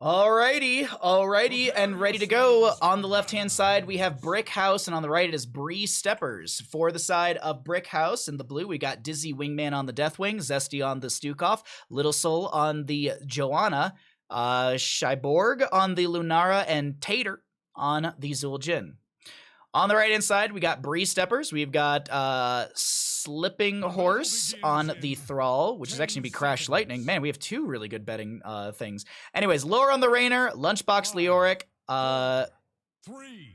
Alrighty, and ready to go. On the left-hand side, we have Brickhouse, and on the right, it is Brie-Steppers. For the side of Brickhouse, in the blue, we got Dizzy Wingman on the Deathwing, Zesty on the Stukov, Little Soul on the Joanna, Shyborg on the Lunara, and Tater on the Zuljin. On the right-hand side, we got Brie-Steppers. We've got Slipping Horse on the Thrall, which is actually going to be Crash Lightning. Man, we have two really good betting things. Anyways, lower on the Rainer, Lunchbox Leoric,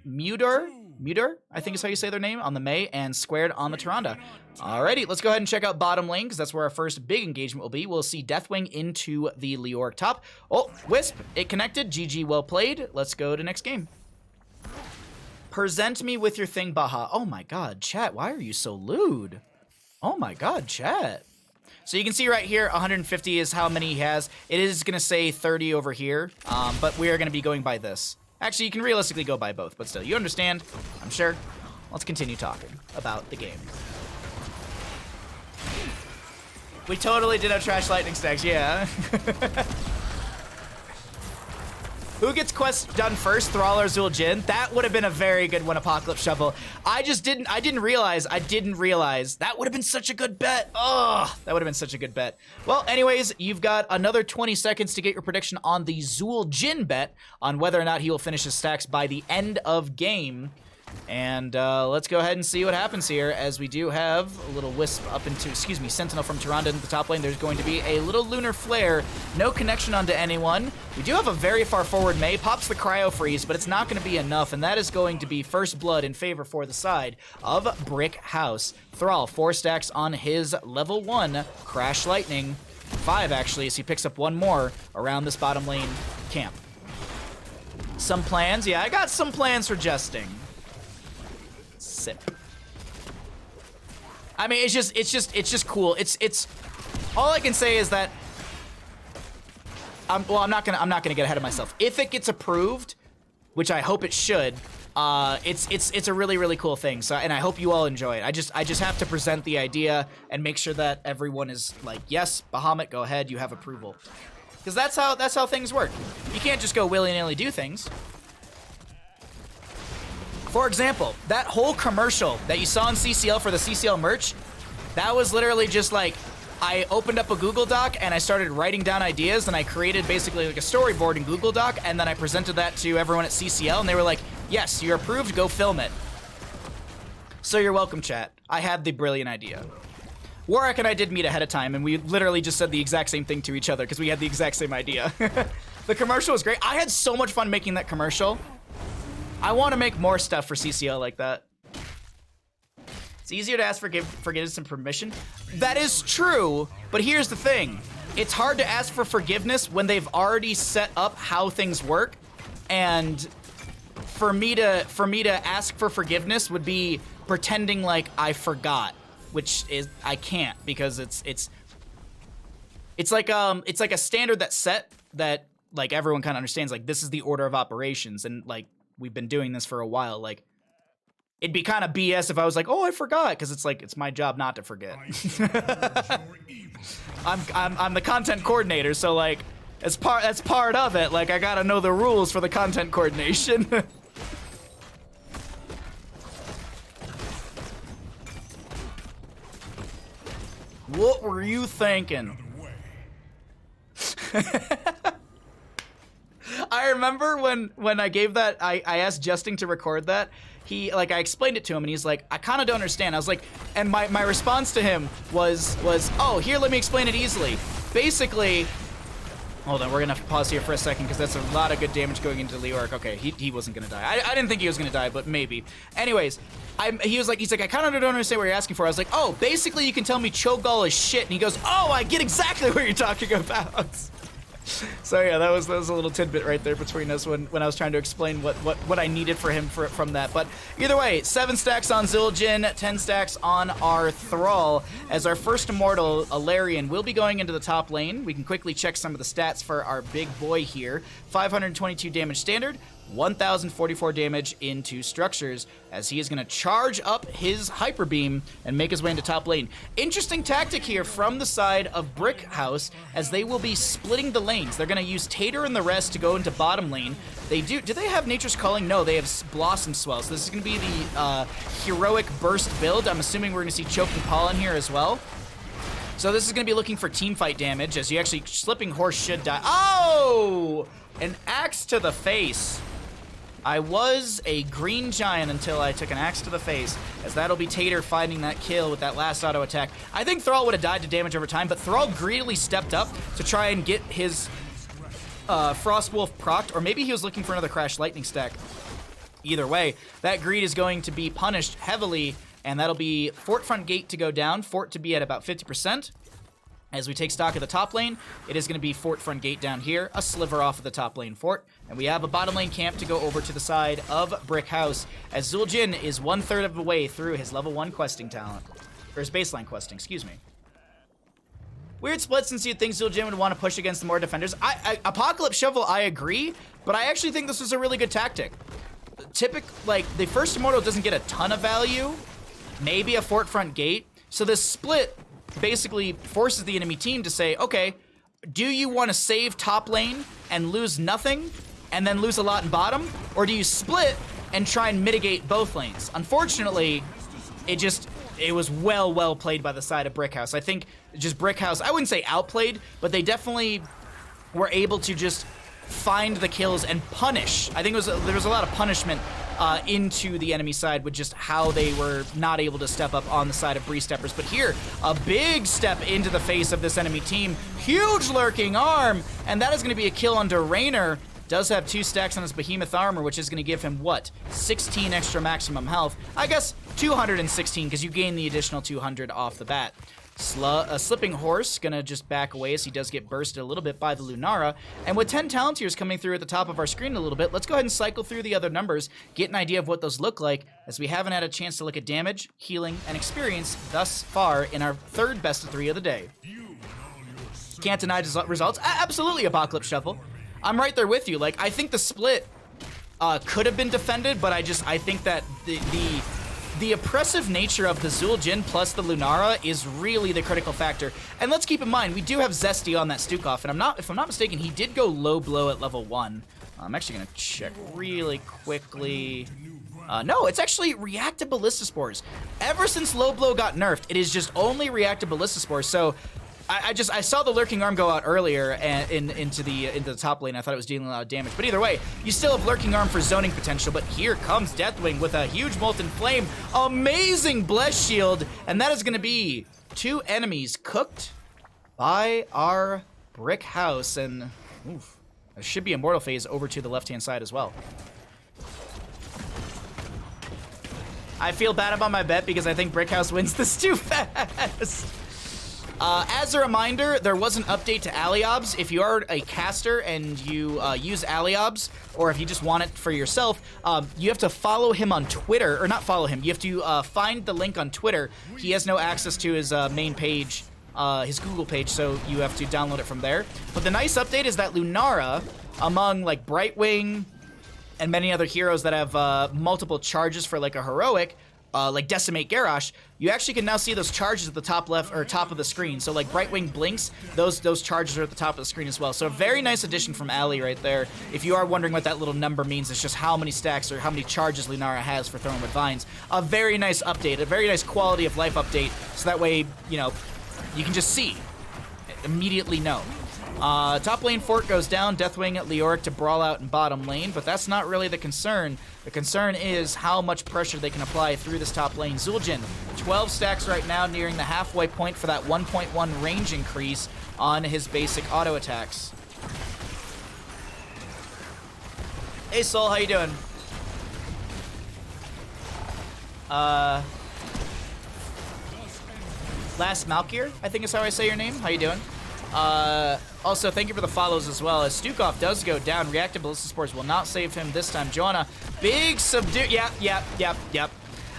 Muter, I think is how you say their name, on the May, and Squared on the Tyrande. Alrighty, let's go ahead and check out bottom lane, because that's where our first big engagement will be. We'll see Deathwing into the Leoric top. Oh, Wisp, it connected. GG, well played. Let's go to next game. Present me with your thing, Baha. Oh my god, chat, why are you so lewd? Oh my god, chat. So you can see right here, 150 is how many he has. It is going to say 30 over here, but we are going to be going by this. Actually, you can realistically go by both, but still, you understand, I'm sure. Let's continue talking about the game. We totally did have Trash Lightning stacks, yeah. Who gets quests done first, Thrall or Zuljin? That would have been a very good one, Apocalypse Shovel. I didn't realize. That would have been such a good bet. Oh, that would have been such a good bet. Well, anyways, you've got another 20 seconds to get your prediction on the Zuljin bet on whether or not he will finish his stacks by the end of game. And let's go ahead and see what happens here, as we do have a little Wisp up into, Sentinel from Tyrande into the top lane. There's going to be a little Lunar Flare, no connection onto anyone. We do have a very far forward May, pops the Cryo Freeze, but it's not going to be enough, and that is going to be first blood in favor for the side of Brickhouse. Thrall, 4 stacks on his level 1 Crash Lightning, 5 actually, as he picks up one more around this bottom lane camp. Some plans? Yeah, I got some plans for Jesting. Sip. I mean, it's just cool. It's all I can say is that I'm not gonna get ahead of myself. If it gets approved, which I hope it should, it's a really cool thing. So, and I hope you all enjoy it. I just have to present the idea and make sure that everyone is like, yes, Bahamut, go ahead, you have approval, because that's how things work. You can't just go willy-nilly do things. For example, that whole commercial that you saw in CCL for the CCL merch, that was literally just like, I opened up a Google Doc and I started writing down ideas, and I created basically like a storyboard in Google Doc, and then I presented that to everyone at CCL, and they were like, yes, you're approved, go film it. So you're welcome, chat. I had the brilliant idea. Warwick and I did meet ahead of time, and we literally just said the exact same thing to each other because we had the exact same idea. The commercial was great. I had so much fun making that commercial. I want to make more stuff for CCL like that. It's easier to ask for forgiveness and permission. That is true, but here's the thing. It's hard to ask for forgiveness when they've already set up how things work, and for me to ask for forgiveness would be pretending like I forgot, which is I can't, because it's like a standard that's set that like everyone kind of understands, like this is the order of operations, and like we've been doing this for a while. Like, it'd be kind of BS if I was like, oh, I forgot, because it's like, it's my job not to forget. I'm the content coordinator, so like, that's part of it. Like, I gotta know the rules for the content coordination. What were you thinking? I remember when I gave that, I asked Jesting to record that. He, like, I explained it to him, and he's like, I kind of don't understand. I was like, and my response to him was, oh, here, let me explain it easily. Basically, hold on, we're gonna have to pause here for a second, because that's a lot of good damage going into Leoric. Okay, he wasn't gonna die. I didn't think he was gonna die, but maybe. Anyways, he's like, I kind of don't understand what you're asking for. I was like, oh, basically you can tell me Cho'Gall is shit, and he goes, oh, I get exactly what you're talking about. So yeah, that was a little tidbit right there between us when I was trying to explain what I needed for him from that. But either way, 7 stacks on Zuljin, 10 stacks on our Thrall, as our first immortal, Alarian, will be going into the top lane. We can quickly check some of the stats for our big boy here. 522 damage standard, 1,044 damage into structures as he is going to charge up his Hyper Beam and make his way into top lane. Interesting tactic here from the side of Brickhouse as they will be splitting the lanes. They're going to use Tater and the rest to go into bottom lane. Do they have Nature's Calling? No, they have Blossom Swell. So this is going to be the heroic burst build. I'm assuming we're going to see Choking Pollen here as well. So this is going to be looking for teamfight damage as you actually, Slipping Horse should die. Oh! An axe to the face. I was a green giant until I took an axe to the face, as that'll be Tater finding that kill with that last auto attack. I think Thrall would have died to damage over time, but Thrall greedily stepped up to try and get his Frostwolf procced, or maybe he was looking for another Crash Lightning stack. Either way, that greed is going to be punished heavily, and that'll be Fort Front Gate to go down, Fort to be at about 50%. As we take stock of the top lane, it is going to be Fort Front Gate down here, a sliver off of the top lane fort. And we have a bottom lane camp to go over to the side of Brickhouse, as Zul'jin is 1/3 of the way through his level 1 questing talent. Or his baseline questing, excuse me. Weird split since you'd think Zul'jin would want to push against the more defenders. Apocalypse Shovel, I agree, but I actually think this was a really good tactic. Like, the first Immortal doesn't get a ton of value, maybe a Fort Front Gate, so this split basically forces the enemy team to say, okay, do you want to save top lane and lose nothing and then lose a lot in bottom? Or do you split and try and mitigate both lanes? Unfortunately, it was well played by the side of Brickhouse. I think just Brickhouse, I wouldn't say outplayed, but they definitely were able to just find the kills and punish. I think there was a lot of punishment into the enemy side with just how they were not able to step up on the side of Brie-Steppers. But here, a big step into the face of this enemy team. Huge lurking arm, and that is going to be a kill onto Raynor. Does have 2 stacks on his behemoth armor, which is going to give him, what, 16 extra maximum health. I guess 216, because you gain the additional 200 off the bat. Slipping Horse gonna just back away as he does get bursted a little bit by the Lunara. And with 10 talent tiers coming through at the top of our screen a little bit, let's go ahead and cycle through the other numbers, get an idea of what those look like, as we haven't had a chance to look at damage, healing, and experience thus far in our 3rd best of 3 of the day. Can't deny results. Absolutely, Apocalypse Shuffle. I'm right there with you. Like, I think the split could have been defended, but I think that the oppressive nature of the Zul'jin plus the Lunara is really the critical factor. And let's keep in mind, we do have Zesty on that Stukov, and if I'm not mistaken, he did go low blow at level 1. I'm actually going to check really quickly. No, it's actually reactive Ballista Spores. Ever since low blow got nerfed, it is just only reactive Ballista Spores. So I saw the lurking arm go out earlier and into the top lane. I thought it was dealing a lot of damage, but either way, you still have lurking arm for zoning potential. But here comes Deathwing with a huge molten flame, amazing bless shield, and that is going to be 2 enemies cooked by our Brickhouse. And oof, there should be Immortal Phase over to the left-hand side as well. I feel bad about my bet because I think Brickhouse wins this too fast. As a reminder, there was an update to Aliobs. If you are a caster and you use Aliobs, or if you just want it for yourself, you have to follow him on Twitter, or not follow him, you have to find the link on Twitter. He has no access to his main page, his Google page, so you have to download it from there. But the nice update is that Lunara, among like Brightwing and many other heroes that have multiple charges for like a heroic, like Decimate Garrosh, you actually can now see those charges at the top left or top of the screen. So like Brightwing blinks, those charges are at the top of the screen as well. So a very nice addition from Ali right there. If you are wondering what that little number means, it's just how many stacks or how many charges Lunara has for throwing with vines. A very nice update, a very nice quality of life update. So that way, you know, you can just see, immediately know. Top lane fort goes down, Deathwing at Leoric to brawl out in bottom lane, but that's not really the concern. The concern is how much pressure they can apply through this top lane. Zul'jin, 12 stacks right now, nearing the halfway point for that 1.1 range increase on his basic auto attacks. Hey Soul, how you doing? Last Malkir, I think is how I say your name. How you doing? Also, thank you for the follows as well. As Stukov does go down, Reactive Ballista Spores will not save him this time. Joanna, big subdue. Yep.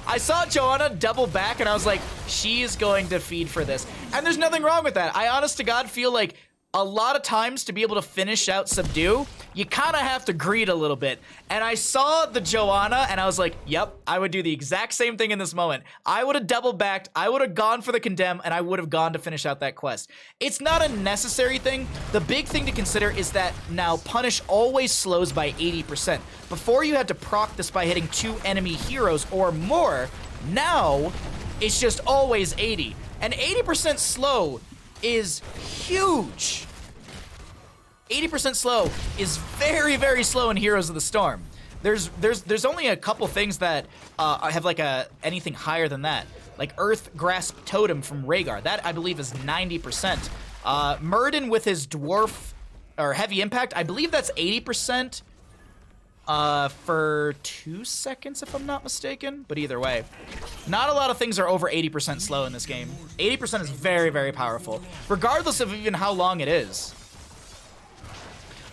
I saw Joanna double back, and I was like, she is going to feed for this. And there's nothing wrong with that. I honest to God feel like a lot of times to be able to finish out Subdue, you kind of have to greed a little bit. And I saw the Joanna, and I was like, yep, I would do the exact same thing in this moment. I would have double backed, I would have gone for the Condemn, and I would have gone to finish out that quest. It's not a necessary thing. The big thing to consider is that now Punish always slows by 80%. Before you had to proc this by hitting 2 enemy heroes or more, now it's just always 80. And 80% slow is huge. 80% slow is very, very slow in Heroes of the Storm. There's only a couple things that have like anything higher than that. Like Earth Grasp Totem from Rhaegar. That I believe is 90%. Murden with his Dwarf or Heavy Impact, I believe that's 80%. For 2 seconds, if I'm not mistaken. But either way, not a lot of things are over 80% slow in this game. 80% is very, very powerful, regardless of even how long it is.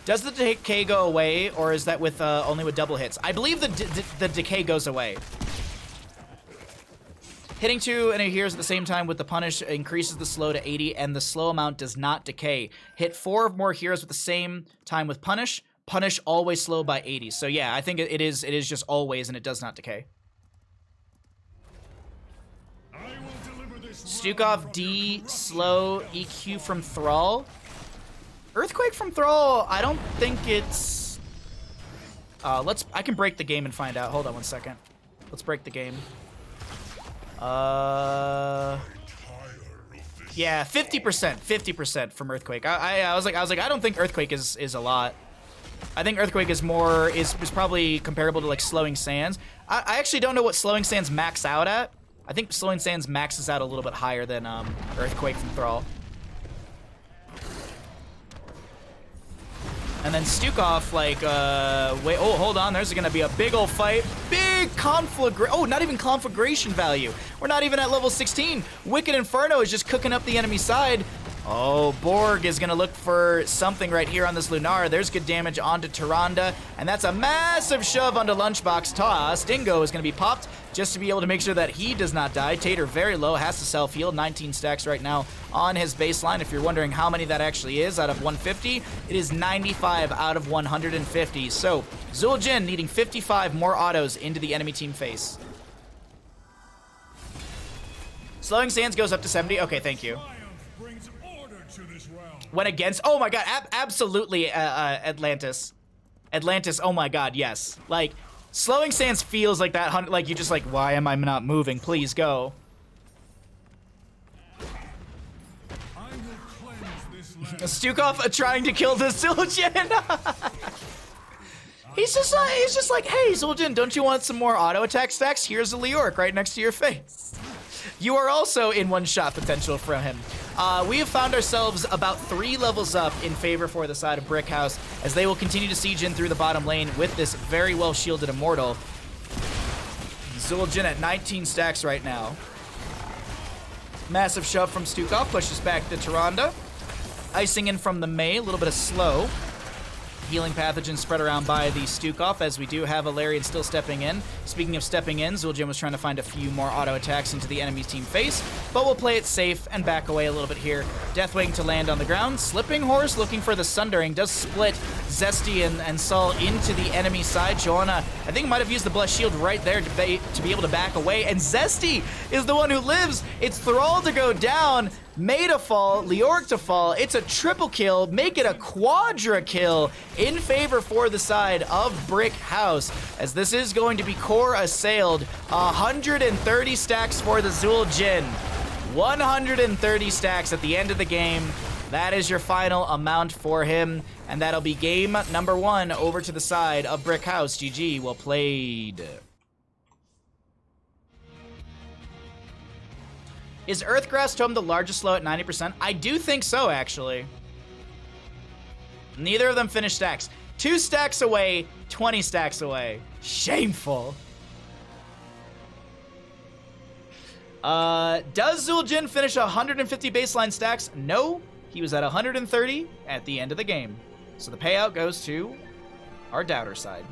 Does the decay go away, or is that with only with double hits? I believe the decay goes away. Hitting 2 enemy heroes at the same time with the Punish increases the slow to 80, and the slow amount does not decay. Hit 4 or more heroes at the same time with Punish. Punish always slow by 80. So yeah, I think it is just always, and it does not decay. Stukov D slow EQ from Thrall. Earthquake from Thrall, I don't think it's I can break the game and find out. Hold on one second. Let's break the game. Yeah, 50% from Earthquake. I was like I don't think Earthquake is a lot. I think Earthquake is probably comparable to like Slowing Sands. I actually don't know what Slowing Sands max out at. I think Slowing Sands maxes out a little bit higher than Earthquake from Thrall. And then Stukov, like, wait, oh, hold on, there's gonna be a big old fight. Big conflagration, oh, not even conflagration value. We're not even at level 16. Wicked Inferno is just cooking up the enemy side. Oh, Borg is gonna look for something right here on this Lunar. There's good damage onto Tyrande, and that's a massive shove onto Lunchbox Toss. Dingo is gonna be popped just to be able to make sure that he does not die. Tater very low, has to self-heal, 19 stacks right now on his baseline. If you're wondering how many that actually is out of 150, it is 95 out of 150. So, Zul'jin needing 55 more autos into the enemy team face. Slowing Sands goes up to 70. Okay, thank you. Went against, oh my god, absolutely Atlantis. Atlantis, oh my god, yes. Like, Slowing Sands feels like that, like you just like, why am I not moving? Please go. Stukov trying to kill the Zul'jin. He's just like, hey Zul'jin, don't you want some more auto attack stacks? Here's a Leoric right next to your face. You are also in one-shot potential from him. We have found ourselves about 3 levels up in favor for the side of Brickhouse, as they will continue to siege in through the bottom lane with this very well-shielded Immortal. Zul'jin at 19 stacks right now. Massive shove from Stukov, pushes back the Tyrande. Icing in from the Mei, a little bit of slow. Healing pathogens spread around by the Stukov, as we do have Alarian still stepping in. Speaking of stepping in, Zul'jin was trying to find a few more auto attacks into the enemy's team face, but we'll play it safe and back away a little bit here. Deathwing to land on the ground. Slipping Horse looking for the Sundering. Does split Zesty and Saul into the enemy side. Joanna, I think, might have used the Blessed Shield right there to be able to back away, and Zesty is the one who lives. It's Thrall to go down. Mei to fall, Leoric to fall. It's a triple kill, make it a quadra kill in favor for the side of Brickhouse, as this is going to be core assailed. 130 stacks for the Zul'jin. 130 stacks at the end of the game. That is your final amount for him, and that'll be game number 1 over to the side of Brickhouse. GG, well played. Is Earthgrass Tome the largest slow at 90%? I do think so, actually. Neither of them finished stacks. 2 stacks away, 20 stacks away. Shameful. Does Zul'jin finish 150 baseline stacks? No. He was at 130 at the end of the game. So the payout goes to our doubter side.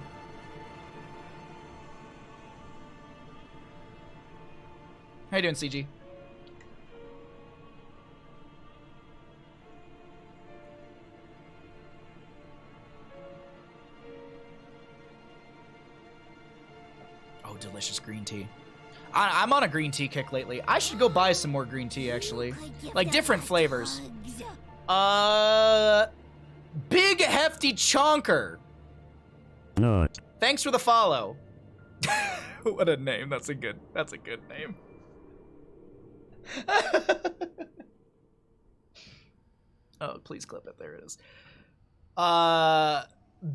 How you doing, CG? delicious green tea. I'm on a green tea kick lately. I should go buy some more green tea, actually. Like, different flavors. Big Hefty Chonker. No. Thanks for the follow. What a name. That's a good name. Oh, please clip it. There it is.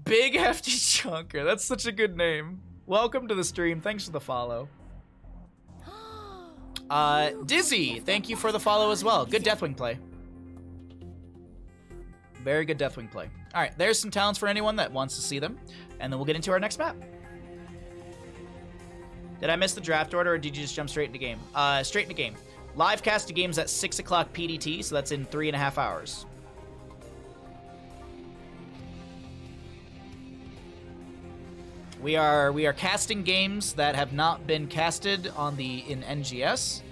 Big Hefty Chunker. That's such a good name. Welcome to the stream. Thanks for the follow. Dizzy, thank you for the follow as well. Good Deathwing play. Very good Deathwing play. All right, there's some talents for anyone that wants to see them, and then we'll get into our next map. Did I miss the draft order, or did you just jump straight into game? Straight into game. Live cast to games at 6 o'clock PDT, so that's in 3.5 hours. We are casting games that have not been casted in NGS,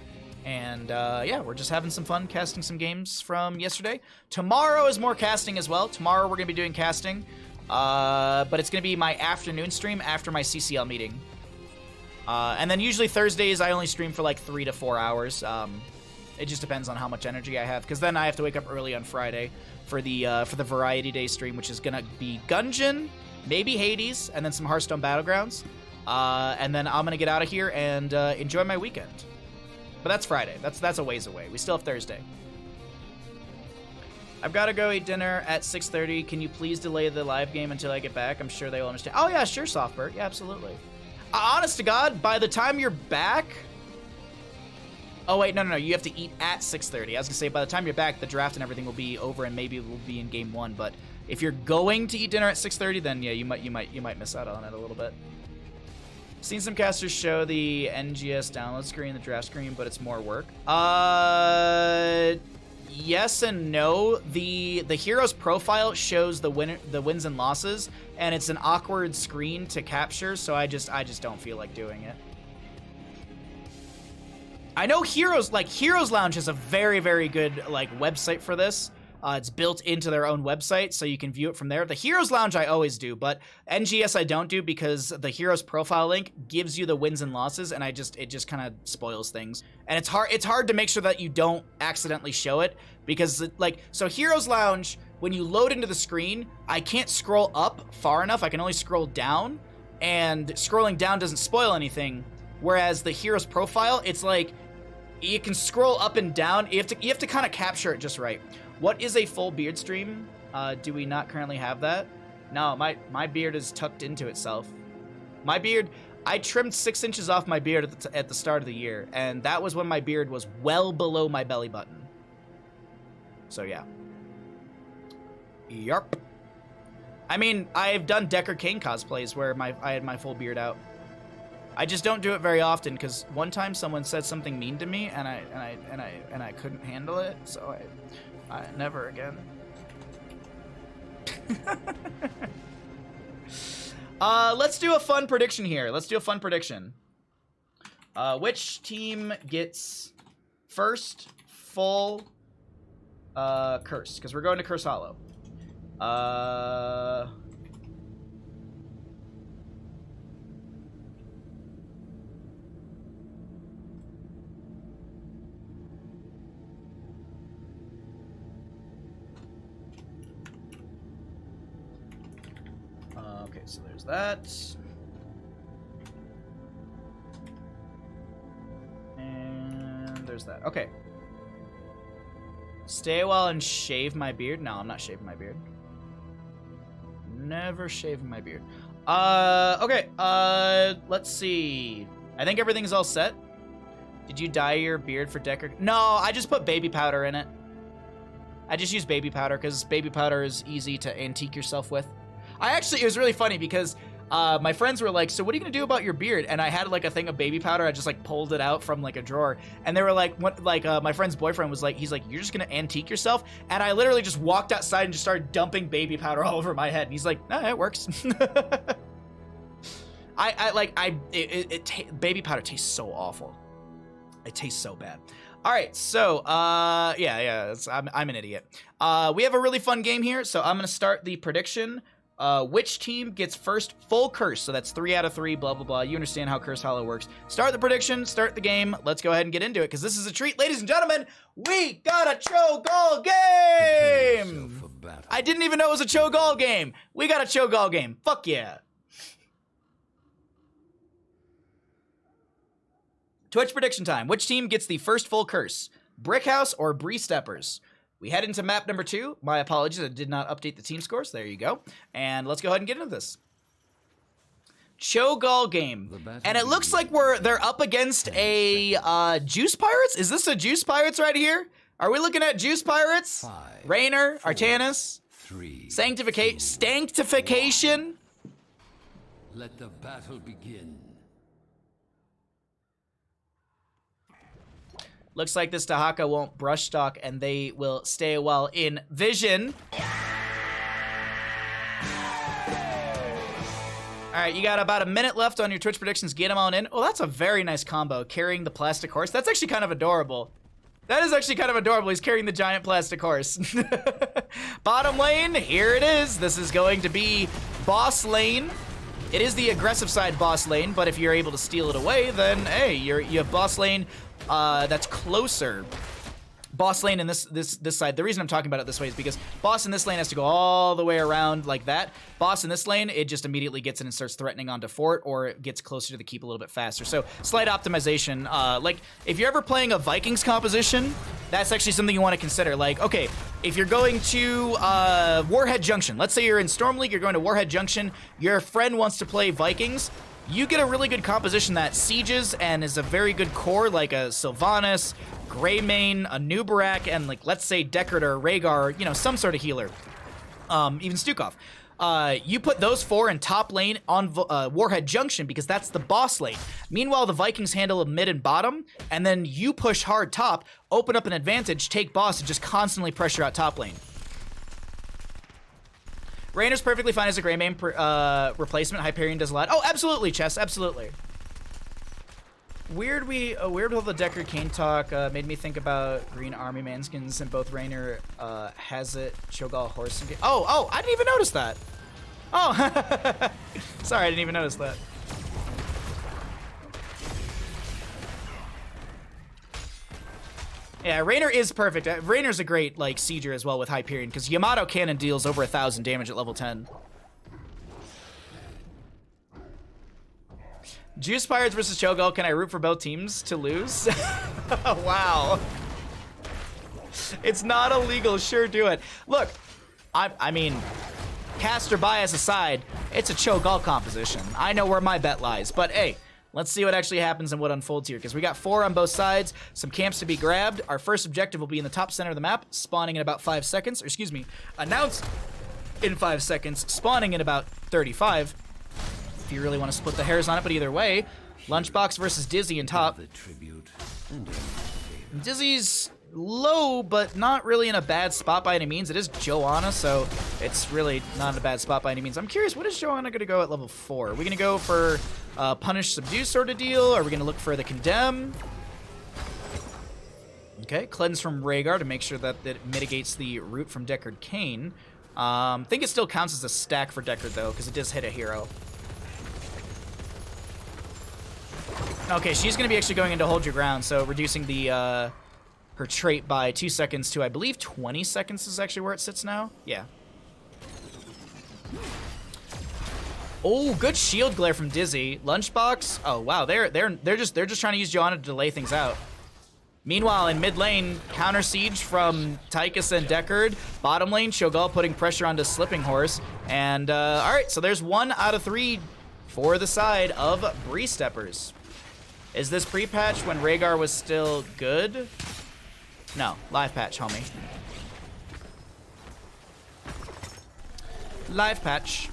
and yeah, we're just having some fun casting some games from yesterday. Tomorrow is more casting as well. Tomorrow we're gonna be doing casting, but it's gonna be my afternoon stream after my CCL meeting, and then usually Thursdays I only stream for like 3 to 4 hours. It just depends on how much energy I have, because then I have to wake up early on Friday for the Variety Day stream, which is gonna be Gungeon, maybe Hades, and then some Hearthstone Battlegrounds. And then I'm going to get out of here and enjoy my weekend. But that's Friday. That's a ways away. We still have Thursday. I've got to go eat dinner at 6:30. Can you please delay the live game until I get back? I'm sure they will understand. Oh, yeah, sure, Softbird. Yeah, absolutely. Honest to God, by the time you're back... Oh, wait, no. You have to eat at 6:30. I was going to say, by the time you're back, the draft and everything will be over, and maybe we'll be in game 1, but... If you're going to eat dinner at 6:30, then yeah, you might miss out on it a little bit. Seen some casters show the NGS download screen, the draft screen, but it's more work. Yes and no. The hero's profile shows the wins and losses, and it's an awkward screen to capture, so I just don't feel like doing it. I know Heroes Lounge has a very, very good like website for this. It's built into their own website, so you can view it from there. The Heroes Lounge I always do, but NGS I don't do because the Heroes profile link gives you the wins and losses, and it just kind of spoils things. And it's hard to make sure that you don't accidentally show it, because so Heroes Lounge, when you load into the screen, I can't scroll up far enough. I can only scroll down, and scrolling down doesn't spoil anything. Whereas the Heroes profile, it's like you can scroll up and down. You have to kind of capture it just right. What is a full beard stream? Do we not currently have that? No, my beard is tucked into itself. My beard, I trimmed 6 inches off my beard at the start of the year, and that was when my beard was well below my belly button. So yeah. Yarp. I mean, I've done Decker Kane cosplays where I had my full beard out. I just don't do it very often because one time someone said something mean to me and I couldn't handle it, so I never again. Let's do a fun prediction here. Let's do a fun prediction. Which team gets first full curse? Because we're going to Curse Hollow. Okay, so there's that. And there's that. Okay. Stay a while and shave my beard? No, I'm not shaving my beard. Never shaving my beard. Okay. Let's see. I think everything's all set. Did you dye your beard for Decker? No, I just put baby powder in it. I just use baby powder because baby powder is easy to antique yourself with. It was really funny because my friends were like, so what are you gonna do about your beard? And I had like a thing of baby powder. I just like pulled it out from like a drawer, and they were like, what? Like my friend's boyfriend was like, he's like, you're just gonna antique yourself? And I literally just walked outside and just started dumping baby powder all over my head. And he's like, no, it works. Baby powder tastes so awful. It tastes so bad. All right, so yeah, I'm an idiot. We have a really fun game here, so I'm gonna start the prediction Which team gets first full curse? So that's 3 out of 3, blah, blah, blah. You understand how Curse Hollow works. Start the prediction, start the game. Let's go ahead and get into it, because this is a treat. Ladies and gentlemen, we got a Cho'Gall game! I didn't even know it was a Cho'Gall game. We got a Cho'Gall game. Fuck yeah. Twitch prediction time. Which team gets the first full curse? Brickhouse or Brie-Steppers? We head into map number 2. My apologies, I did not update the team scores. There you go. And let's go ahead and get into this. Cho'Gall game. And it looks like they're up against a Juice Pirates? Is this a Juice Pirates right here? Are we looking at Juice Pirates? Raynor, Artanis, Sanctification. Let the battle begin. Looks like this Dahaka won't brush stock, and they will stay well in vision. All right, you got about a minute left on your Twitch predictions. Get them on in. Oh, that's a very nice combo, carrying the plastic horse. That's actually kind of adorable. That is actually kind of adorable. He's carrying the giant plastic horse. Bottom lane, here it is. This is going to be boss lane. It is the aggressive side boss lane, but if you're able to steal it away, then hey, you have boss lane that's closer. Boss lane in this side. The reason I'm talking about it this way is because boss in this lane has to go all the way around like that. Boss in this lane, it just immediately gets in and starts threatening onto fort, or it gets closer to the keep a little bit faster. So slight optimization. Like if you're ever playing a Vikings composition, that's actually something you want to consider. Like, okay, if you're going to Warhead Junction, let's say you're in Storm League, you're going to Warhead Junction, your friend wants to play Vikings, you get a really good composition that sieges and is a very good core, like a Sylvanas, Greymane, a Nubarak, and like, let's say Deckard or Rhaegar, you know, some sort of healer. Even Stukov. You put those 4 in top lane on Warhead Junction because that's the boss lane. Meanwhile, the Vikings handle mid and bottom, and then you push hard top, open up an advantage, take boss, and just constantly pressure out top lane. Raynor's perfectly fine as a Greymane replacement. Hyperion does a lot. Oh, absolutely, Chess, absolutely. Weird how the Deckard Kane talk made me think about Green Army Manskins, and both Raynor has it, Cho'Gall Horse. And oh, I didn't even notice that. Oh, sorry, I didn't even notice that. Yeah, Raynor is perfect. Raynor's a great, like, sieger as well with Hyperion, because Yamato Cannon deals over 1,000 damage at level 10. Juice Pirates versus Cho'Gall. Can I root for both teams to lose? Wow. It's not illegal. Sure, do it. Look, I mean, caster bias aside, it's a Cho'Gall composition. I know where my bet lies, but hey, let's see what actually happens and what unfolds here, because we got 4 on both sides, some camps to be grabbed. Our first objective will be in the top center of the map, spawning in about 5 seconds, or excuse me, announced in 5 seconds, spawning in about 35. If you really want to split the hairs on it, but either way, Lunchbox versus Dizzy in top. Dizzy's low, but not really in a bad spot by any means. It is Joanna, so it's really not in a bad spot by any means. I'm curious, what is Joanna going to go at level 4? Are we going to go for Punish, Subdue sort of deal? Are we going to look for the Condemn? Okay, Cleanse from Rhaegar to make sure that it mitigates the root from Deckard Kane. I think it still counts as a stack for Deckard, though, because it does hit a hero. Okay, she's going to be actually going into Hold Your Ground, so reducing the her trait by 2 seconds to, I believe, 20 seconds is actually where it sits now. Yeah. Oh, good shield glare from Dizzy. Lunchbox. Oh wow, they're just trying to use Joanna to delay things out. Meanwhile, in mid lane, counter siege from Tychus and Deckard. Bottom lane, Cho'Gall putting pressure onto Slipping Horse. And all right, so there's 1 out of 3 for the side of Brie-Steppers. Is this pre-patch when Rhaegar was still good? No, live patch, homie. Live patch.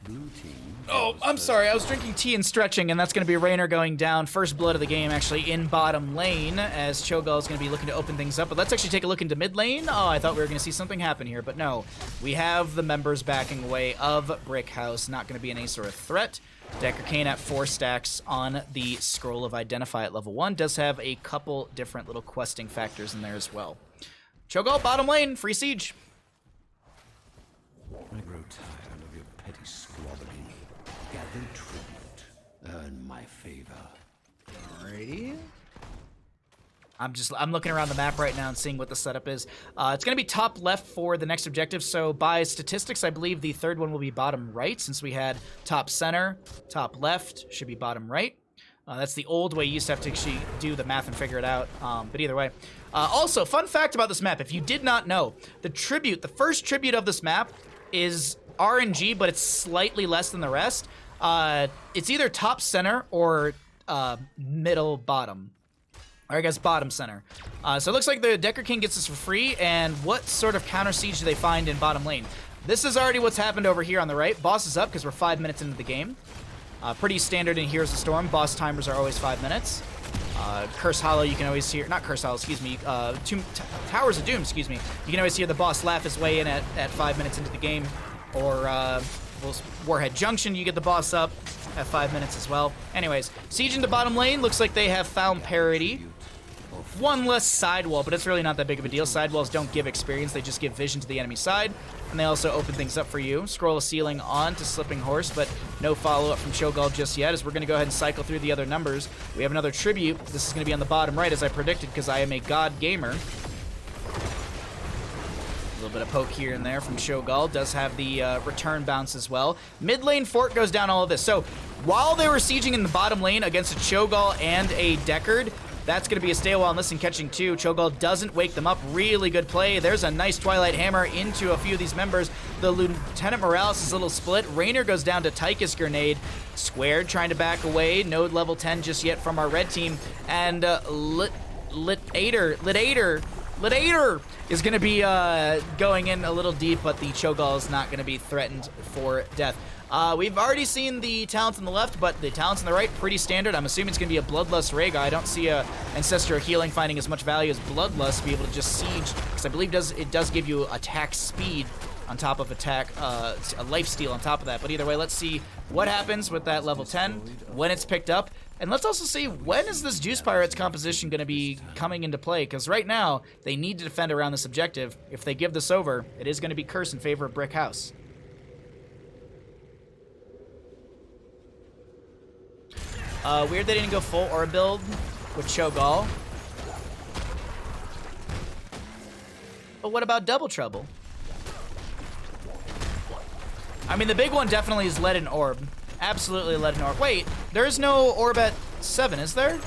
Blue team. Oh, Oh, I'm sorry. I was drinking tea and stretching, and that's going to be Raynor going down. First blood of the game, actually, in bottom lane, as Cho'Gall is going to be looking to open things up. But let's actually take a look into mid lane. Oh, I thought we were going to see something happen here, but no. We have the members backing away of Brickhouse. Not going to be any sort of threat. Decker Kane at 4 stacks on the Scroll of Identify at level 1. Does have a couple different little questing factors in there as well. Cho'Gall, bottom lane, free siege. I grow tired of your petty squabbling. Gather tribute. Earn my favor. Alrighty. I'm looking around the map right now and seeing what the setup is. It's going to be top left for the next objective, so by statistics, I believe the third one will be bottom right, since we had top center, top left, should be bottom right. That's the old way you used to have to actually do the math and figure it out, but either way. Also, fun fact about this map, if you did not know, the first tribute of this map is RNG, but it's slightly less than the rest. It's either top center or middle bottom. Or I guess bottom center. So it looks like the Decker King gets this for free, and what sort of counter siege do they find in bottom lane? This is already what's happened over here on the right. Boss is up because we're 5 minutes into the game. Pretty standard in Heroes of Storm. Boss timers are always 5 minutes. Curse Hollow, you can always hear, not Curse Hollow, excuse me, Towers of Doom, excuse me. You can always hear the boss laugh his way in at 5 minutes into the game. Or Warhead Junction, you get the boss up at 5 minutes as well. Anyways, siege into bottom lane, looks like they have found parity. One less sidewall, but it's really not that big of a deal. Sidewalls don't give experience, they just give vision to the enemy side. And they also open things up for you. Scroll of Ceiling on to Slipping Horse, but no follow-up from Cho'Gall just yet, as we're going to go ahead and cycle through the other numbers. We have another tribute. This is going to be on the bottom right, as I predicted, because I am a god gamer. A little bit of poke here and there from Cho'Gall. Does have the return bounce as well. Mid lane fort goes down all of this. So while they were sieging in the bottom lane against a Cho'Gall and a Deckard, that's going to be a stay while and listen catching too. Cho'Gall doesn't wake them up. Really good play. There's a nice Twilight Hammer into a few of these members. The Lieutenant Morales is a little split. Raynor goes down to Tychus Grenade. Squared trying to back away. No level 10 just yet from our red team. And Litator is going to be going in a little deep, but the Cho'Gall is not going to be threatened for death. We've already seen the talents on the left, but the talents on the right, pretty standard. I'm assuming it's going to be a Bloodlust Rhaegar. I don't see a Ancestral Healing finding as much value as Bloodlust to be able to just siege, because I believe it does give you attack speed on top of attack, a lifesteal on top of that. But either way, let's see what happens with that level 10, when it's picked up. And let's also see, when is this Juice Pirates composition going to be coming into play? Because right now, they need to defend around this objective. If they give this over, it is going to be Curse in favor of Brickhouse. Weird they didn't go full aura build with Cho'Gall. But what about Double Trouble? I mean, the big one definitely is Leaden Orb. Absolutely Leaden Orb. Wait, there is no Orb at 7, is there?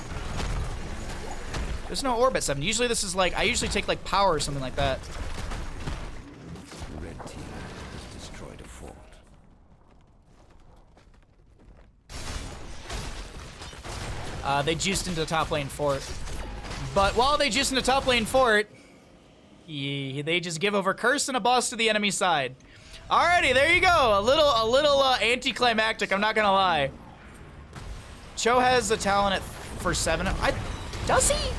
There's no Orb at 7. Usually this is like, I usually take like Power or something like that. Red team has destroyed a fort. They juiced into the top lane fort. But while they juiced into top lane fort, they just give over Curse and a boss to the enemy side. Alrighty, there you go. A little anticlimactic, I'm not gonna lie. Cho has a talent for 7. Does he?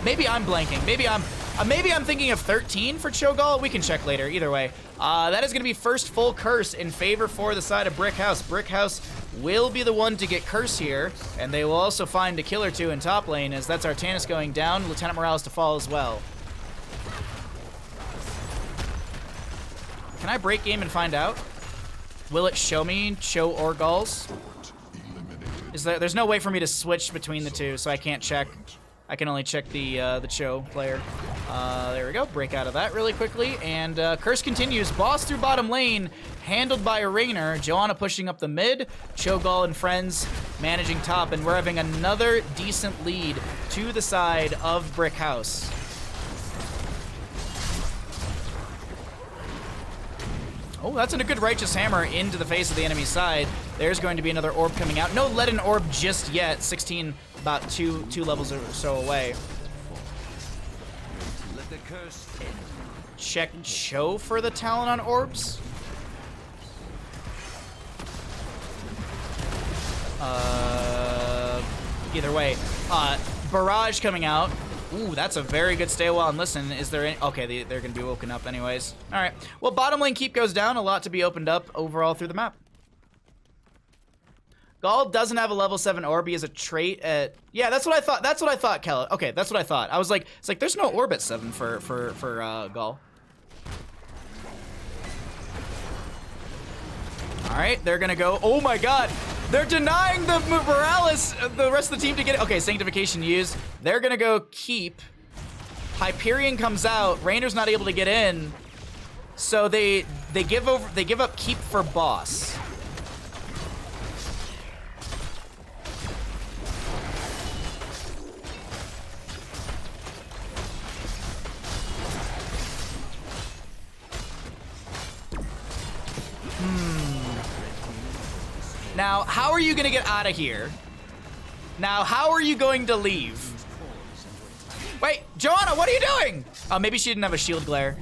Maybe I'm blanking. Maybe I'm thinking of 13 for Cho'Gall. We can check later. Either way, that is gonna be first full Curse in favor for the side of Brickhouse. Brickhouse will be the one to get Curse here, and they will also find a kill or two in top lane, as that's Artanis going down. Lieutenant Morales to fall as well. Can I break game and find out? Will it show me Cho or Gulls? There's no way for me to switch between the two, so I can't check. I can only check the Cho player. There we go. Break out of that really quickly. And Curse continues. Boss through bottom lane, handled by a Raynor. Joanna pushing up the mid. Cho'Gall and friends managing top. And we're having another decent lead to the side of Brickhouse. Oh, that's a good Righteous Hammer into the face of the enemy side. There's going to be another orb coming out. No Leaden Orb just yet. 16, about two levels or so away. Let the curse end. Check Cho for the talent on orbs. Either way. Barrage coming out. Ooh, that's a very good stay a while and listen. Is there any... Okay, they're going to be woken up anyways. All right. Well, bottom lane keep goes down. A lot to be opened up overall through the map. Gall doesn't have a level 7 orb. He has a trait at... Yeah, that's what I thought. That's what I thought, Kella. Okay, that's what I thought. I was like, it's like, there's no orb at 7 for Gall. All right, they're going to go... Oh, my God. They're denying the Morales, the rest of the team to get it. Okay, Sanctification used. They're going to go keep. Hyperion comes out. Rainer's not able to get in. So they give up keep for boss. Now, how are you going to get out of here? Now, how are you going to leave? Wait, Joanna, what are you doing? Oh, maybe she didn't have a shield glare.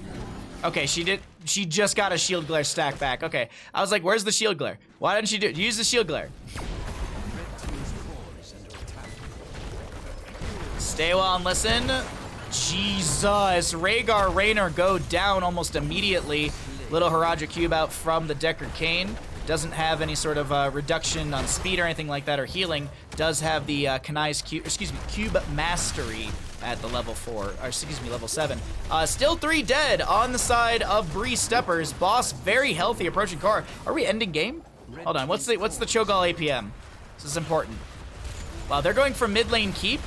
Okay, she did. She just got a shield glare stack back. Okay, I was like, where's the shield glare? Why didn't she use the shield glare? Stay well and listen. Jesus, Rhaegar, Raynor go down almost immediately. Little Haradra cube out from the Deckard Cain. Doesn't have any sort of reduction on speed or anything like that, or healing. Does have the Kanai's cube mastery at the level 4, or excuse me, level 7. Still 3 dead on the side of Brie-Steppers. Boss very healthy, approaching core. Are we ending game? Hold on, what's the Cho'Gall APM? This is important. Well, they're going for mid lane keep.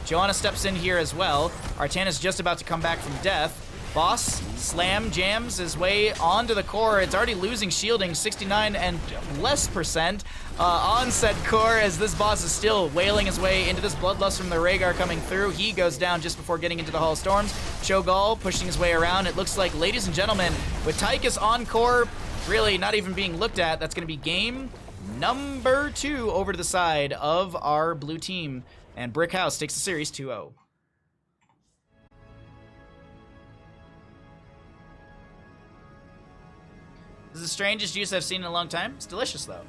Joanna steps in here as well. Artana's just about to come back from death. Boss slam jams his way onto the core. It's already losing shielding, 69 and less percent on said core, as this boss is still wailing his way into this bloodlust from the Rhaegar coming through. He goes down just before getting into the Hall of Storms. Cho'Gall pushing his way around. It looks like, ladies and gentlemen, with Tychus on core, really not even being looked at, that's going to be game number 2 over to the side of our blue team. And Brickhouse takes the series 2-0. This is the strangest juice I've seen in a long time. It's delicious, though.